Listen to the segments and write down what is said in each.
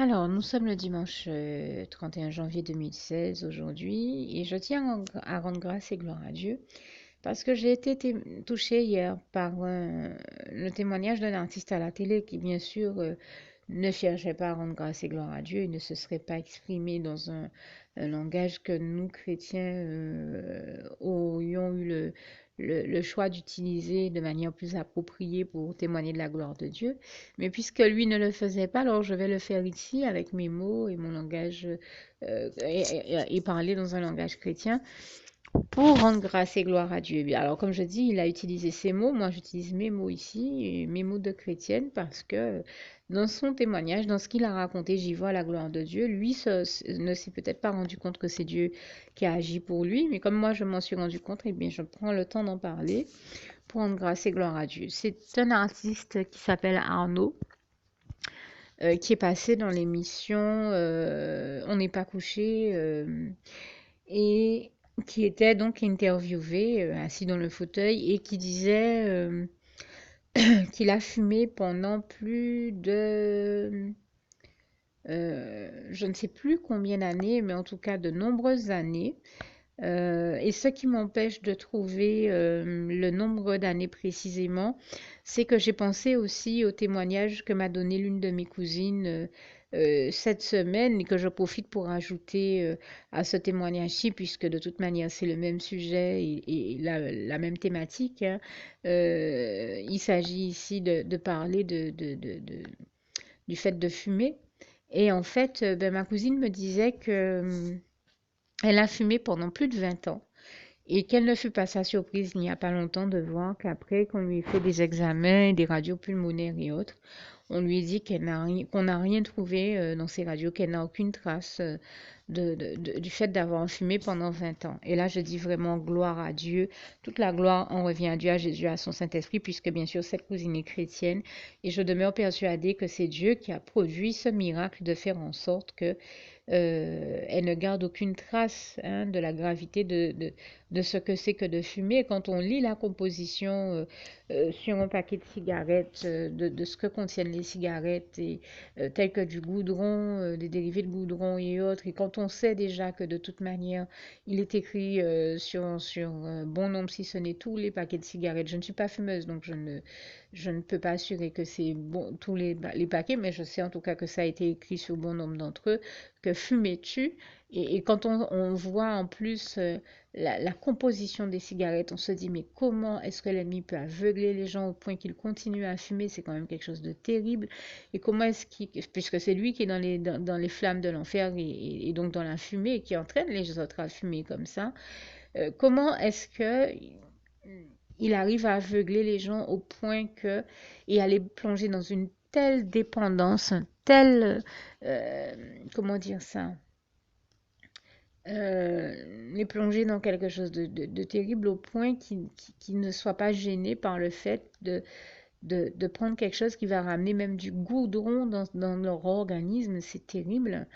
Alors, nous sommes le dimanche 31 janvier 2016 aujourd'hui et je tiens à rendre grâce et gloire à Dieu parce que j'ai été touchée hier par le témoignage d'un artiste à la télé qui, bien sûr, ne cherchait pas à rendre grâce et gloire à Dieu et ne se serait pas exprimé dans un langage que nous, chrétiens, aurions eu le choix d'utiliser de manière plus appropriée pour témoigner de la gloire de Dieu. Mais puisque lui ne le faisait pas, alors je vais le faire ici avec mes mots et mon langage et parler dans un langage chrétien pour rendre grâce et gloire à Dieu. Alors, comme je dis, il a utilisé ses mots. Moi, j'utilise mes mots ici, et mes mots de chrétienne, parce que dans son témoignage, dans ce qu'il a raconté, j'y vois la gloire de Dieu. Lui ne s'est peut-être pas rendu compte que c'est Dieu qui a agi pour lui, mais comme moi, je m'en suis rendu compte, eh bien, je prends le temps d'en parler pour rendre grâce et gloire à Dieu. C'est un artiste qui s'appelle Arnaud, qui est passé dans l'émission On n'est pas couché et qui était donc interviewé assis dans le fauteuil et qui disait qu'il a fumé pendant plus de je ne sais plus combien d'années, mais en tout cas de nombreuses années. Et ce qui m'empêche de trouver le nombre d'années précisément, c'est que j'ai pensé aussi au témoignage que m'a donné l'une de mes cousines cette semaine et que je profite pour ajouter à ce témoignage-ci, puisque de toute manière c'est le même sujet et la même thématique, hein. Il s'agit ici de parler du fait de fumer. Et en fait, ben, ma cousine me disait que elle a fumé pendant plus de 20 ans et quelle ne fut pas sa surprise il n'y a pas longtemps de voir qu'après qu'on lui ait fait des examens, des radios pulmonaires et autres, on lui dit qu'on n'a rien trouvé dans ses radios, qu'elle n'a aucune trace du fait d'avoir fumé pendant 20 ans. Et là, je dis vraiment gloire à Dieu. Toute la gloire en revient à Dieu, à Jésus, à son Saint-Esprit, puisque bien sûr, cette cousine est chrétienne. Et je demeure persuadée que c'est Dieu qui a produit ce miracle de faire en sorte que elle ne garde aucune trace, hein, de la gravité de ce que c'est que de fumer. Quand on lit la composition sur un paquet de cigarettes, de ce que contiennent les cigarettes, telles que du goudron, des dérivés de goudron et autres, et quand on sait déjà que de toute manière, il est écrit sur bon nombre, si ce n'est tous les paquets de cigarettes. Je ne suis pas fumeuse, donc je ne peux pas assurer que c'est bon, tous les paquets, mais je sais en tout cas que ça a été écrit sur bon nombre d'entre eux, que fumer tue. Et quand on voit en plus la composition des cigarettes, on se dit mais comment est-ce que l'ennemi peut aveugler les gens au point qu'ils continuent à fumer? C'est quand même quelque chose de terrible. Et comment est-ce qu'il, puisque c'est lui qui est dans les flammes de l'enfer et donc dans la fumée, qui entraîne les autres à fumer comme ça, comment est-ce que il arrive à aveugler les gens au point que et à les plonger dans une telle dépendance, un tel comment dire ça, les plonger dans quelque chose de terrible au point qu'ils ne soient pas gênés par le fait de prendre quelque chose qui va ramener même du goudron dans leur organisme. C'est terrible.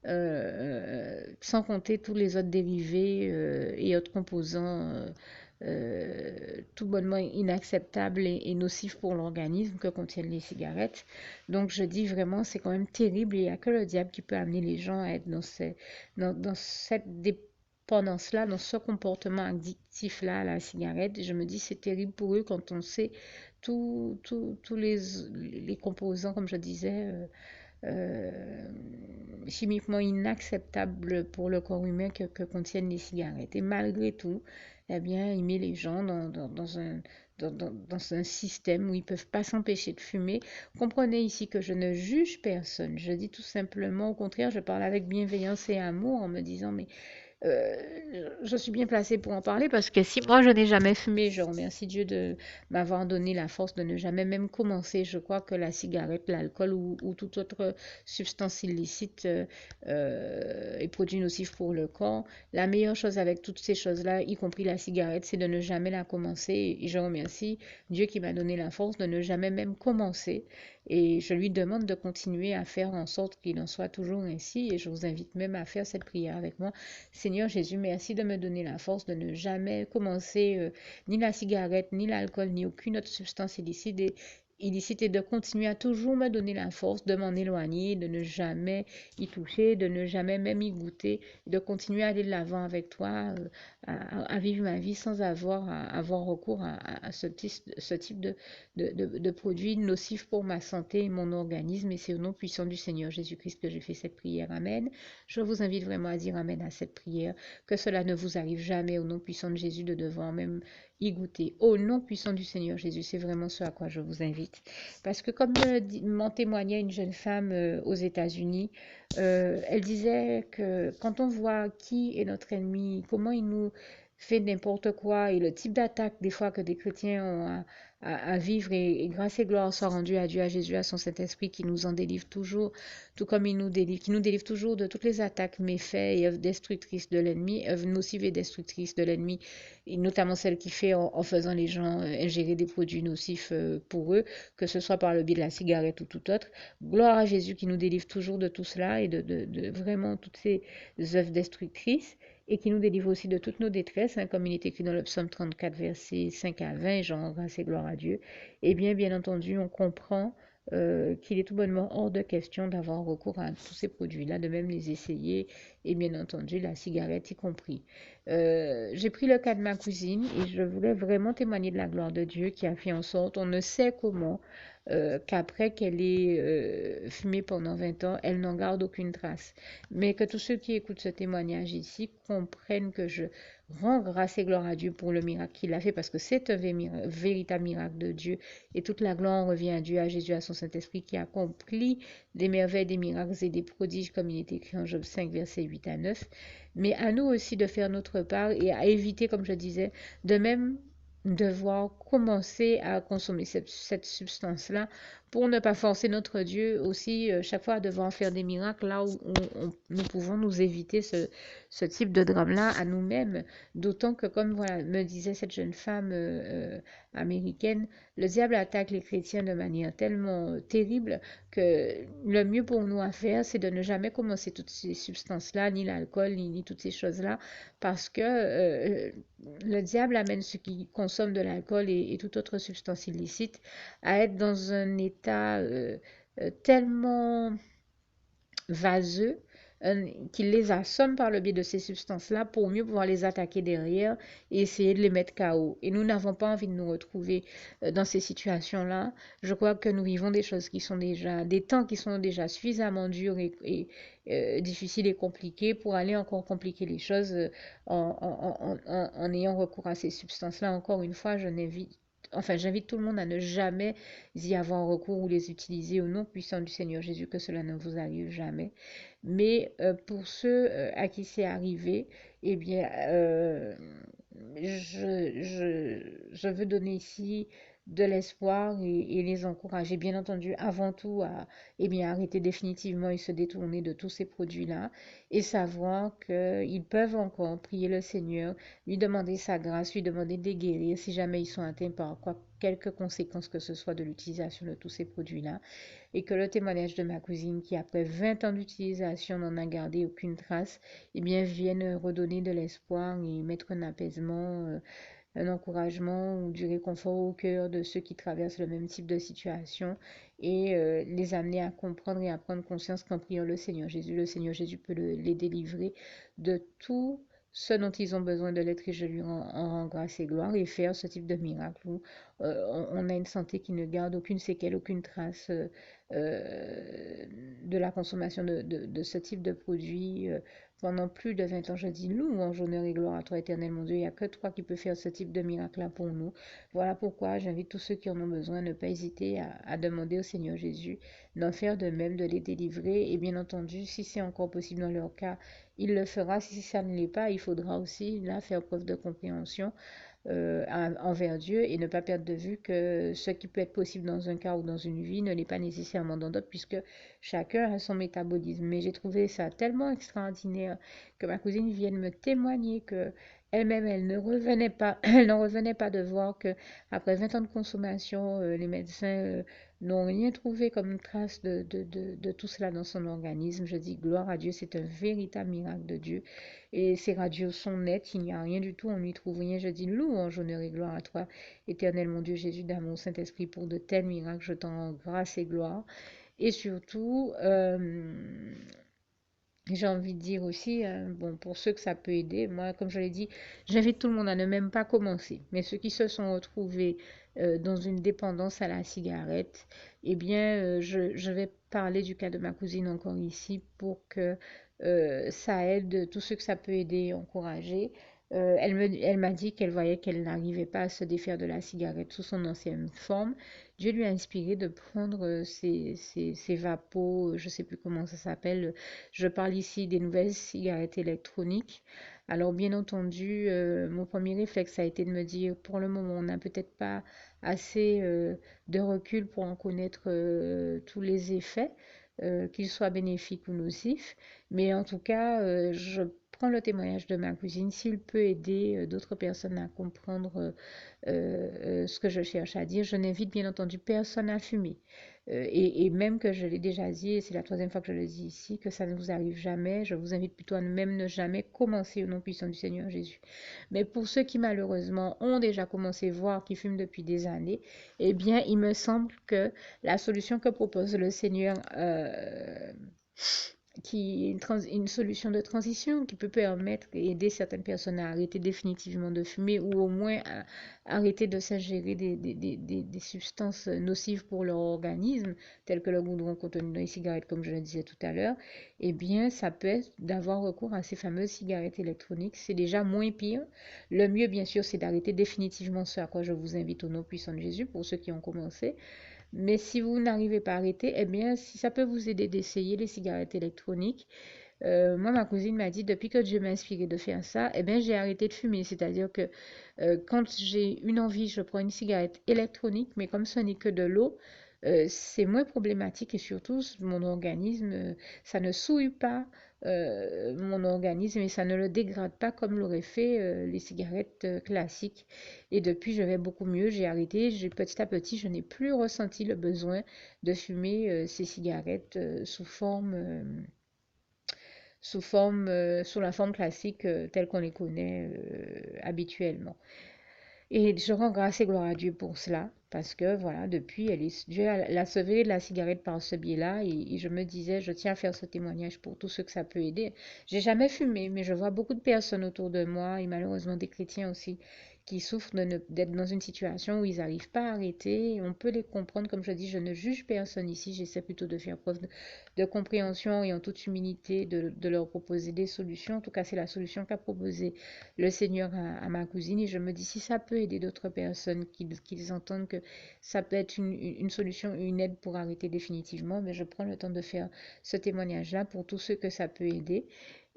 Sans compter tous les autres dérivés et autres composants tout bonnement inacceptables et nocifs pour l'organisme que contiennent les cigarettes. Donc je dis vraiment, c'est quand même terrible. Il n'y a que le diable qui peut amener les gens à être dans cette dépendance-là, dans ce comportement addictif-là à la cigarette. Je me dis, c'est terrible pour eux quand on sait tous les composants, comme je disais, euh, chimiquement inacceptables pour le corps humain que contiennent les cigarettes. Et malgré tout, eh bien, il met les gens dans un système où ils ne peuvent pas s'empêcher de fumer. Comprenez ici que je ne juge personne. Je dis tout simplement, au contraire, je parle avec bienveillance et amour en me disant, mais euh, je suis bien placée pour en parler parce que si moi je n'ai jamais fumé, je remercie Dieu de m'avoir donné la force de ne jamais même commencer. Je crois que la cigarette, l'alcool ou toute autre substance illicite est produit nocif pour le corps. La meilleure chose avec toutes ces choses-là, y compris la cigarette, c'est de ne jamais la commencer. Et je remercie Dieu qui m'a donné la force de ne jamais même commencer. Et je lui demande de continuer à faire en sorte qu'il en soit toujours ainsi. Et je vous invite même à faire cette prière avec moi. Seigneur Jésus, merci de me donner la force de ne jamais commencer ni la cigarette, ni l'alcool, ni aucune autre substance illicite illicite et de continuer à toujours me donner la force de m'en éloigner, de ne jamais y toucher, de ne jamais même y goûter, de continuer à aller de l'avant avec toi, à vivre ma vie sans avoir recours à ce type de produits nocifs pour ma santé et mon organisme. Et c'est au nom puissant du Seigneur Jésus-Christ que j'ai fait cette prière. Amen. Je vous invite vraiment à dire Amen à cette prière, que cela ne vous arrive jamais au nom puissant de Jésus de devoir même y goûter. Au nom puissant du Seigneur Jésus, c'est vraiment ce à quoi je vous invite. Parce que comme m'en témoignait une jeune femme aux États-Unis, elle disait que quand on voit qui est notre ennemi, comment il nous fait n'importe quoi et le type d'attaque des fois que des chrétiens ont à vivre et grâce et gloire soit rendue à Dieu, à Jésus, à son Saint-Esprit qui nous en délivre toujours, tout comme qui nous délivre toujours de toutes les attaques, méfaits et œuvres destructrices de l'ennemi, œuvres nocives et destructrices de l'ennemi, et notamment celles qu'il fait en faisant les gens ingérer des produits nocifs pour eux, que ce soit par le biais de la cigarette ou tout autre. Gloire à Jésus qui nous délivre toujours de tout cela et de vraiment toutes ces œuvres destructrices et qui nous délivre aussi de toutes nos détresses, hein, comme il est écrit dans le psaume 34, versets 5 à 20, genre grâce et gloire à Dieu. Eh bien entendu, on comprend qu'il est tout bonnement hors de question d'avoir recours à tous ces produits-là, de même les essayer, et bien entendu, la cigarette y compris. J'ai pris le cas de ma cousine et je voulais vraiment témoigner de la gloire de Dieu qui a fait en sorte, on ne sait comment, qu'après qu'elle ait fumé pendant 20 ans, elle n'en garde aucune trace. Mais que tous ceux qui écoutent ce témoignage ici comprennent que je rends grâce et gloire à Dieu pour le miracle qu'il a fait, parce que c'est un véritable miracle de Dieu. Et toute la gloire revient à Dieu, à Jésus, à son Saint-Esprit qui accomplit des merveilles, des miracles et des prodiges, comme il est écrit en Job 5, versets 8 à 9. Mais à nous aussi de faire notre part et à éviter, comme je disais, de même devoir commencer à consommer cette substance-là pour ne pas forcer notre Dieu aussi chaque fois à devoir faire des miracles là où nous pouvons nous éviter ce type de drame-là à nous-mêmes. D'autant que, comme voilà, me disait cette jeune femme américaine, le diable attaque les chrétiens de manière tellement terrible que le mieux pour nous à faire, c'est de ne jamais commencer toutes ces substances-là, ni l'alcool, ni toutes ces choses-là, parce que le diable amène ceux qui consomment de l'alcool et toute autre substance illicite à être dans un état tellement vaseux qu'il les assomme par le biais de ces substances-là pour mieux pouvoir les attaquer derrière et essayer de les mettre KO. Et nous n'avons pas envie de nous retrouver dans ces situations-là. Je crois que nous vivons des choses qui sont déjà, des temps qui sont déjà suffisamment durs et difficiles et compliqués pour aller encore compliquer les choses en ayant recours à ces substances-là. Encore une fois, j'invite tout le monde à ne jamais y avoir recours ou les utiliser au nom puissant du Seigneur Jésus, que cela ne vous arrive jamais. Mais pour ceux à qui c'est arrivé, eh bien, je veux donner ici de l'espoir et les encourager, bien entendu, avant tout à arrêter définitivement et se détourner de tous ces produits-là et savoir qu'ils peuvent encore prier le Seigneur, lui demander sa grâce, lui demander de les guérir si jamais ils sont atteints par quelques conséquences que ce soit de l'utilisation de tous ces produits-là et que le témoignage de ma cousine qui après 20 ans d'utilisation n'en a gardé aucune trace, eh bien vienne redonner de l'espoir et mettre un apaisement, un encouragement ou du réconfort au cœur de ceux qui traversent le même type de situation et les amener à comprendre et à prendre conscience qu'en priant le Seigneur Jésus peut les délivrer de tout ce dont ils ont besoin de l'être et je lui en rends grâce et gloire et faire ce type de miracle où on a une santé qui ne garde aucune séquelle, aucune trace de la consommation de ce type de produit pendant plus de 20 ans. Je dis louange, honneur et gloire à toi, éternel mon Dieu. Il n'y a que toi qui peux faire ce type de miracle-là pour nous. Voilà pourquoi j'invite tous ceux qui en ont besoin à ne pas hésiter à demander au Seigneur Jésus d'en faire de même, de les délivrer. Et bien entendu, si c'est encore possible dans leur cas, il le fera. Si ça ne l'est pas, il faudra aussi là faire preuve de compréhension envers Dieu et ne pas perdre de vue que ce qui peut être possible dans un cas ou dans une vie ne l'est pas nécessairement dans d'autres puisque chacun a son métabolisme. Mais j'ai trouvé ça tellement extraordinaire que ma cousine vienne me témoigner que elle-même, elle ne revenait pas, elle n'en revenait pas de voir que après 20 ans de consommation, les médecins n'ont rien trouvé comme trace de tout cela dans son organisme. Je dis gloire à Dieu, c'est un véritable miracle de Dieu. Et ces radios sont nettes, il n'y a rien du tout, on n'y trouve rien. Je dis louange, honneur et gloire à toi, éternel mon Dieu Jésus, d'amour, Saint-Esprit, pour de tels miracles. Je t'en rends grâce et gloire. Et surtout, j'ai envie de dire aussi, bon, pour ceux que ça peut aider, moi, comme je l'ai dit, j'invite tout le monde à ne même pas commencer. Mais ceux qui se sont retrouvés dans une dépendance à la cigarette, eh bien, je vais parler du cas de ma cousine encore ici pour que ça aide tous ceux que ça peut aider et encourager. Elle m'a dit qu'elle voyait qu'elle n'arrivait pas à se défaire de la cigarette sous son ancienne forme. Dieu lui a inspiré de prendre ces vapos, je ne sais plus comment ça s'appelle. Je parle ici des nouvelles cigarettes électroniques. Alors, bien entendu, mon premier réflexe a été de me dire, pour le moment, on n'a peut-être pas assez de recul pour en connaître tous les effets, qu'ils soient bénéfiques ou nocifs. Mais en tout cas, je prends le témoignage de ma cousine. S'il peut aider d'autres personnes à comprendre ce que je cherche à dire, je n'invite bien entendu personne à fumer. Et même que je l'ai déjà dit, et c'est la troisième fois que je le dis ici, que ça ne vous arrive jamais, je vous invite plutôt à même ne jamais commencer au nom puissant du Seigneur Jésus. Mais pour ceux qui malheureusement ont déjà commencé, voire qui fument depuis des années, eh bien, il me semble que la solution que propose le Seigneur, qui est une solution de transition qui peut permettre et aider certaines personnes à arrêter définitivement de fumer ou au moins à arrêter de s'ingérer des substances nocives pour leur organisme, telles que le goudron contenu dans les cigarettes, comme je le disais tout à l'heure, eh bien, ça peut être d'avoir recours à ces fameuses cigarettes électroniques. C'est déjà moins pire. Le mieux, bien sûr, c'est d'arrêter définitivement ce à quoi je vous invite au nom puissant de Jésus pour ceux qui ont commencé. Mais si vous n'arrivez pas à arrêter, eh bien, si ça peut vous aider d'essayer les cigarettes électroniques, moi, ma cousine m'a dit, depuis que Dieu m'a inspiré de faire ça, eh bien, j'ai arrêté de fumer. C'est-à-dire que quand j'ai une envie, je prends une cigarette électronique, mais comme ce n'est que de l'eau, c'est moins problématique et surtout, mon organisme, ça ne souille pas mon organisme et ça ne le dégrade pas comme l'auraient fait les cigarettes classiques. Et depuis, je vais beaucoup mieux. J'ai arrêté. Petit à petit, je n'ai plus ressenti le besoin de fumer ces cigarettes sous la forme classique telle qu'on les connaît habituellement. Et je rends grâce et gloire à Dieu pour cela, parce que voilà, depuis, Dieu l'a sauvé de la cigarette par ce biais-là, et je me disais, je tiens à faire ce témoignage pour tous ceux que ça peut aider. J'ai jamais fumé, mais je vois beaucoup de personnes autour de moi, et malheureusement des chrétiens aussi, qui souffrent d'être dans une situation où ils n'arrivent pas à arrêter. On peut les comprendre, comme je dis, je ne juge personne ici, j'essaie plutôt de faire preuve de compréhension et en toute humilité de leur proposer des solutions. En tout cas, c'est la solution qu'a proposée le Seigneur à ma cousine et je me dis si ça peut aider d'autres personnes qu'ils entendent que ça peut être une solution, une aide pour arrêter définitivement, mais je prends le temps de faire ce témoignage-là pour tous ceux que ça peut aider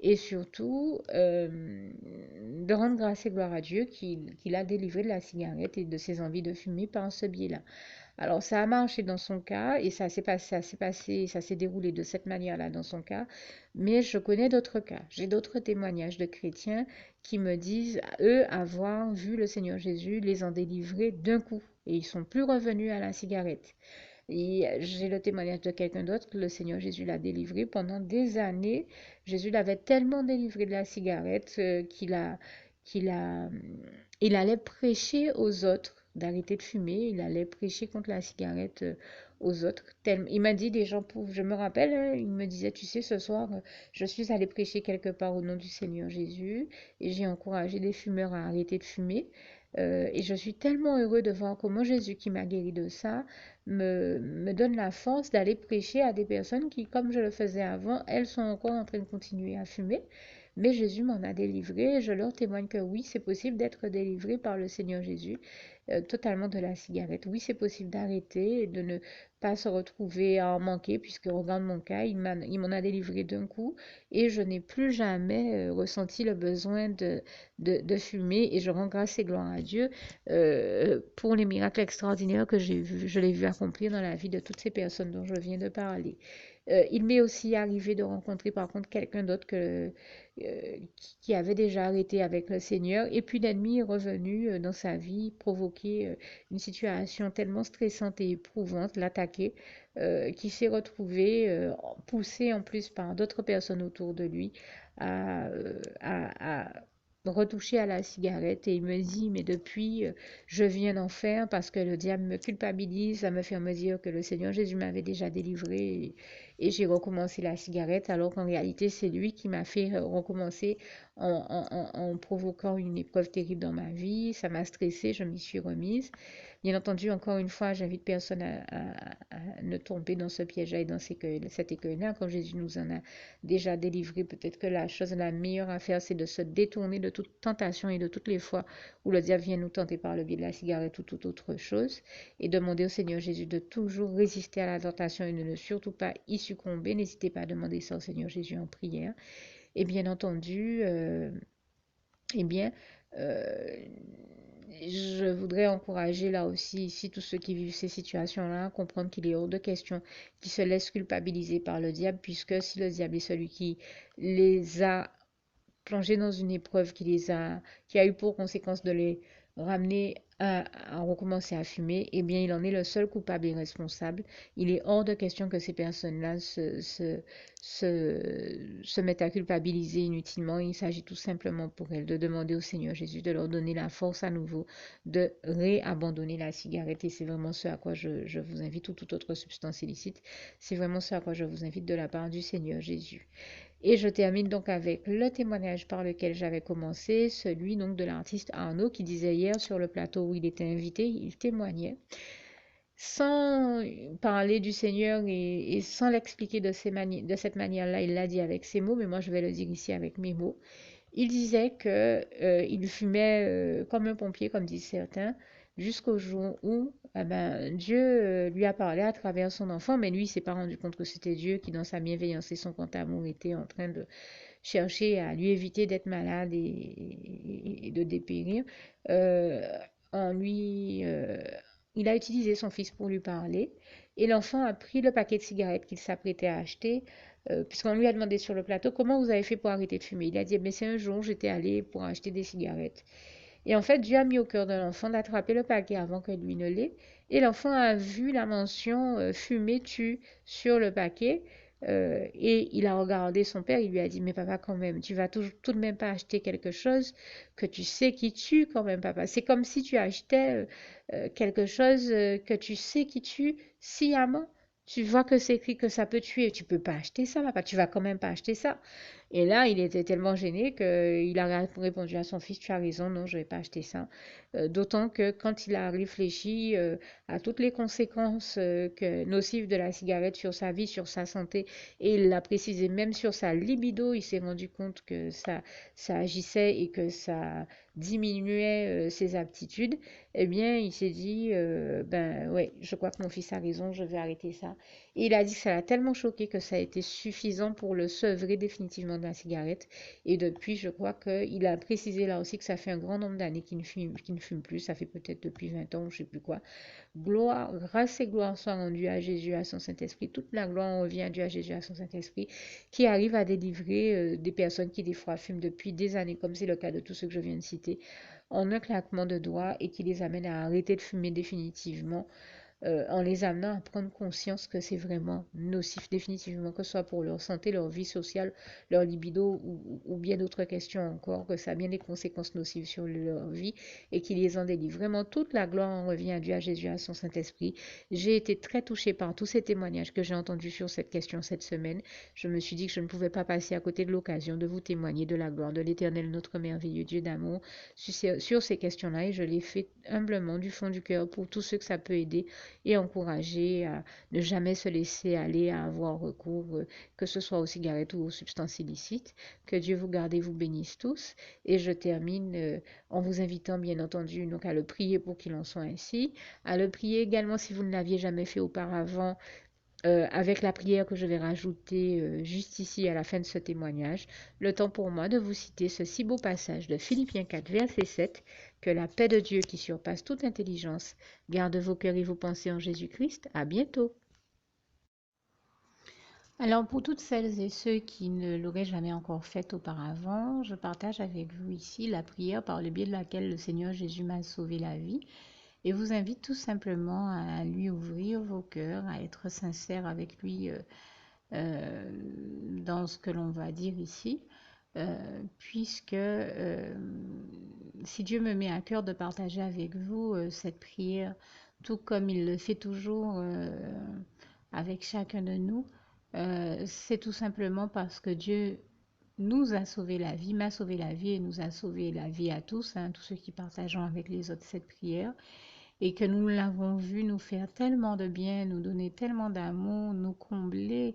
et surtout de rendre grâce et gloire à Dieu qu'il a délivré de la cigarette et de ses envies de fumer par ce biais-là. Alors, ça a marché dans son cas et ça s'est déroulé de cette manière-là dans son cas. Mais je connais d'autres cas. J'ai d'autres témoignages de chrétiens qui me disent, eux, avoir vu le Seigneur Jésus les en délivrer d'un coup. Et ils sont plus revenus à la cigarette. Et j'ai le témoignage de quelqu'un d'autre que le Seigneur Jésus l'a délivré pendant des années. Jésus l'avait tellement délivré de la cigarette qu'il a, il allait prêcher aux autres d'arrêter de fumer. Il allait prêcher contre la cigarette aux autres. Il m'a dit des gens, je me rappelle, hein, il me disait, tu sais, ce soir, je suis allé prêcher quelque part au nom du Seigneur Jésus et j'ai encouragé des fumeurs à arrêter de fumer. Et je suis tellement heureux de voir comment Jésus, qui m'a guéri de ça, me donne la force d'aller prêcher à des personnes qui, comme je le faisais avant, elles sont encore en train de continuer à fumer. Mais Jésus m'en a délivré et je leur témoigne que oui, c'est possible d'être délivré par le Seigneur Jésus, totalement de la cigarette. Oui, c'est possible d'arrêter et de ne pas se retrouver à en manquer, puisque regarde mon cas, il m'en a délivré d'un coup et je n'ai plus jamais ressenti le besoin de fumer et je rends grâce et gloire à Dieu pour les miracles extraordinaires que j'ai vus, je l'ai vu accomplir dans la vie de toutes ces personnes dont je viens de parler. Il m'est aussi arrivé de rencontrer par contre quelqu'un d'autre qui avait déjà arrêté avec le Seigneur. Et puis l'ennemi est revenu dans sa vie, provoquer une situation tellement stressante et éprouvante, l'attaquer, qui s'est retrouvé poussé en plus par d'autres personnes autour de lui à retoucher à la cigarette. Et il me dit, mais depuis, je viens d'en faire parce que le diable me culpabilise, ça me fait me dire que le Seigneur Jésus m'avait déjà délivré et j'ai recommencé la cigarette, alors qu'en réalité, c'est lui qui m'a fait recommencer en provoquant une épreuve terrible dans ma vie. Ça m'a stressée, je m'y suis remise. Bien entendu, encore une fois, j'invite personne à ne tomber dans ce piège-là et dans cet écueil-là. Quand Jésus nous en a déjà délivré, peut-être que la chose la meilleure à faire, c'est de se détourner de toute tentation et de toutes les fois où le diable vient nous tenter par le biais de la cigarette ou toute autre chose, et demander au Seigneur Jésus de toujours résister à la tentation et de ne surtout pas y succomber. N'hésitez pas à demander ça au Seigneur Jésus en prière. Et bien entendu, eh bien, euh, je voudrais encourager là aussi, ici, tous ceux qui vivent ces situations-là, à comprendre qu'il est hors de question qu'ils se laissent culpabiliser par le diable, puisque si le diable est celui qui les a plongés dans une épreuve, qui a eu pour conséquence de les ramener à recommencer à fumer, eh bien, il en est le seul coupable et responsable. Il est hors de question que ces personnes-là se mettent à culpabiliser inutilement. Il s'agit tout simplement pour elles de demander au Seigneur Jésus de leur donner la force à nouveau de réabandonner la cigarette. Et c'est vraiment ce à quoi je vous invite, ou toute autre substance illicite. C'est vraiment ce à quoi je vous invite de la part du Seigneur Jésus. Et je termine donc avec le témoignage par lequel j'avais commencé, celui donc de l'artiste Arnaud qui disait hier sur le plateau où il était invité, il témoignait sans parler du Seigneur et sans l'expliquer de cette manière-là. Il l'a dit avec ses mots, mais moi je vais le dire ici avec mes mots. Il disait que il fumait comme un pompier, comme disent certains, jusqu'au jour où Dieu lui a parlé à travers son enfant, mais lui, il s'est pas rendu compte que c'était Dieu qui, dans sa bienveillance et son grand amour, était en train de chercher à lui éviter d'être malade et de dépérir. Euh, en lui, il a utilisé son fils pour lui parler, et l'enfant a pris le paquet de cigarettes qu'il s'apprêtait à acheter, puisqu'on lui a demandé sur le plateau comment vous avez fait pour arrêter de fumer. Il a dit, mais c'est un jour, j'étais allé pour acheter des cigarettes. Et en fait, Dieu a mis au cœur de l'enfant d'attraper le paquet avant que lui ne l'ait. Et l'enfant a vu la mention fumer tue sur le paquet. Et il a regardé son père, il lui a dit, mais papa, quand même, tu vas tout de même pas acheter quelque chose que tu sais qui tue quand même, papa. C'est comme si tu achetais quelque chose que tu sais qui tue sciemment. Tu vois que c'est écrit que ça peut tuer. Tu peux pas acheter ça, papa. Tu vas quand même pas acheter ça. Et là, il était tellement gêné qu'il a répondu à son fils, tu as raison, non, je ne vais pas acheter ça. D'autant que quand il a réfléchi à toutes les conséquences nocives de la cigarette sur sa vie, sur sa santé, et il l'a précisé même sur sa libido, il s'est rendu compte que ça agissait et que ça diminuait ses aptitudes, eh bien, il s'est dit, ben ouais, je crois que mon fils a raison, je vais arrêter ça. Et il a dit que ça l'a tellement choqué que ça a été suffisant pour le sevrer définitivement de la cigarette. Et depuis, je crois qu'il a précisé là aussi que ça fait un grand nombre d'années qu'il ne fume plus. Ça fait peut-être depuis 20 ans, je ne sais plus quoi. Gloire, grâce et gloire soient rendues à Jésus, à son Saint-Esprit. Toute la gloire revient à Dieu, à Jésus, à son Saint-Esprit, qui arrive à délivrer des personnes qui des fois fument depuis des années, comme c'est le cas de tous ceux que je viens de citer, en un claquement de doigts et qui les amène à arrêter de fumer définitivement, en les amenant à prendre conscience que c'est vraiment nocif définitivement, que ce soit pour leur santé, leur vie sociale, leur libido ou bien d'autres questions encore, que ça a bien des conséquences nocives sur leur vie et qu'ils les en délivrent. Vraiment, toute la gloire en revient à Dieu, à Jésus, à son Saint-Esprit. J'ai été très touchée par tous ces témoignages que j'ai entendus sur cette question cette semaine. Je me suis dit que je ne pouvais pas passer à côté de l'occasion de vous témoigner de la gloire de l'Éternel, notre merveilleux Dieu d'amour, sur ces questions-là, et je l'ai fait humblement du fond du cœur pour tous ceux que ça peut aider et encourager à ne jamais se laisser aller à avoir recours, que ce soit aux cigarettes ou aux substances illicites. Que Dieu vous garde et vous bénisse tous. Et je termine en vous invitant bien entendu donc à le prier pour qu'il en soit ainsi, à le prier également si vous ne l'aviez jamais fait auparavant, avec la prière que je vais rajouter juste ici à la fin de ce témoignage, le temps pour moi de vous citer ce si beau passage de Philippiens 4, verset 7, que la paix de Dieu qui surpasse toute intelligence garde vos cœurs et vos pensées en Jésus-Christ. À bientôt. Alors pour toutes celles et ceux qui ne l'auraient jamais encore fait auparavant, je partage avec vous ici la prière par le biais de laquelle le Seigneur Jésus m'a sauvé la vie et vous invite tout simplement à lui ouvrir vos cœurs, à être sincère avec lui euh, dans ce que l'on va dire ici, puisque si Dieu me met à cœur de partager avec vous cette prière, tout comme il le fait toujours avec chacun de nous, c'est tout simplement parce que Dieu nous a sauvé la vie, m'a sauvé la vie et nous a sauvé la vie à tous, hein, tous ceux qui partageons avec les autres cette prière, et que nous l'avons vu nous faire tellement de bien, nous donner tellement d'amour, nous combler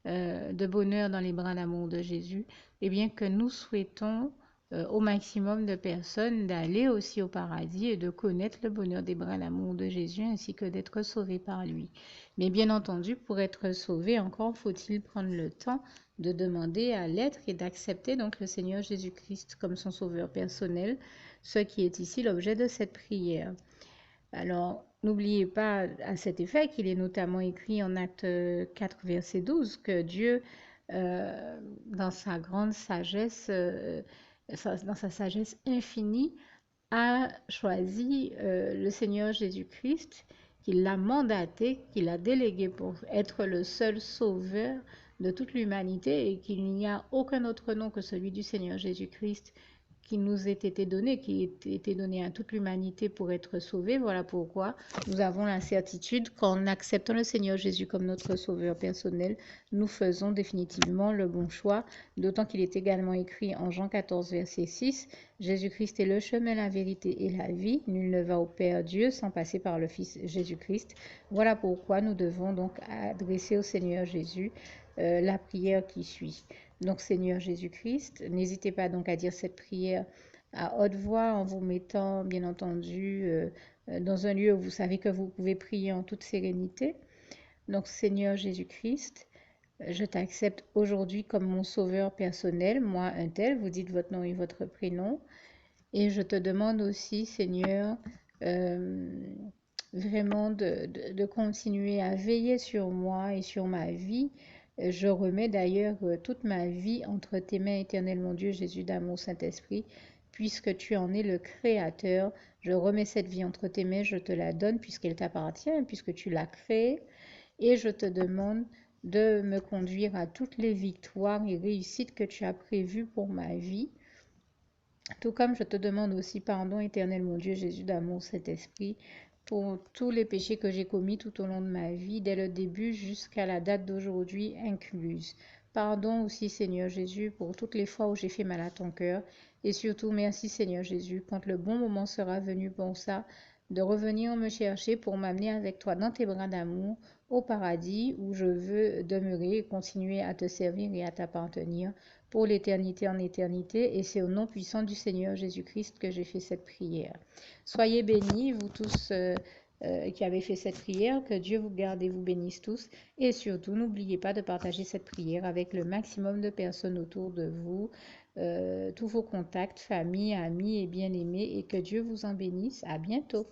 de bonheur dans les bras d'amour de Jésus, et bien que nous souhaitons au maximum de personnes d'aller aussi au paradis et de connaître le bonheur des bras d'amour de Jésus ainsi que d'être sauvés par lui. Mais bien entendu, pour être sauvé, encore faut-il prendre le temps de demander à l'être et d'accepter donc le Seigneur Jésus-Christ comme son sauveur personnel, ce qui est ici l'objet de cette prière. Alors, n'oubliez pas à cet effet qu'il est notamment écrit en Acte 4, verset 12, que Dieu, dans sa grande sagesse, dans sa sagesse infinie, a choisi le Seigneur Jésus-Christ, qu'il l'a mandaté, qu'il a délégué pour être le seul sauveur de toute l'humanité et qu'il n'y a aucun autre nom que celui du Seigneur Jésus-Christ qui nous ait été donné, qui ait été donné à toute l'humanité pour être sauvé. Voilà pourquoi nous avons la certitude qu'en acceptant le Seigneur Jésus comme notre sauveur personnel, nous faisons définitivement le bon choix, d'autant qu'il est également écrit en Jean 14, verset 6, Jésus-Christ est le chemin, la vérité et la vie. Nul ne va au Père Dieu sans passer par le Fils Jésus-Christ. Voilà pourquoi nous devons donc adresser au Seigneur Jésus la prière qui suit. Donc Seigneur Jésus-Christ, n'hésitez pas donc à dire cette prière à haute voix en vous mettant bien entendu dans un lieu où vous savez que vous pouvez prier en toute sérénité. Donc Seigneur Jésus-Christ, je t'accepte aujourd'hui comme mon sauveur personnel, moi un tel, vous dites votre nom et votre prénom. Et je te demande aussi, Seigneur, euh, vraiment de continuer à veiller sur moi et sur ma vie. Je remets d'ailleurs toute ma vie entre tes mains, éternel mon Dieu, Jésus d'amour, Saint-Esprit, puisque tu en es le Créateur. Je remets cette vie entre tes mains, je te la donne puisqu'elle t'appartient, puisque tu l'as créée. Et je te demande de me conduire à toutes les victoires et réussites que tu as prévues pour ma vie. Tout comme je te demande aussi pardon, éternel mon Dieu, Jésus d'amour, Saint-Esprit, pour tous les péchés que j'ai commis tout au long de ma vie, dès le début jusqu'à la date d'aujourd'hui incluse. Pardon aussi, Seigneur Jésus, pour toutes les fois où j'ai fait mal à ton cœur. Et surtout, merci, Seigneur Jésus, quand le bon moment sera venu pour ça, de revenir me chercher pour m'amener avec toi dans tes bras d'amour au paradis où je veux demeurer et continuer à te servir et à t'appartenir pour l'éternité en éternité. Et c'est au nom puissant du Seigneur Jésus-Christ que j'ai fait cette prière. Soyez bénis, vous tous qui avez fait cette prière, que Dieu vous garde et vous bénisse tous. Et surtout, n'oubliez pas de partager cette prière avec le maximum de personnes autour de vous, tous vos contacts, famille, amis et bien-aimés, et que Dieu vous en bénisse. À bientôt.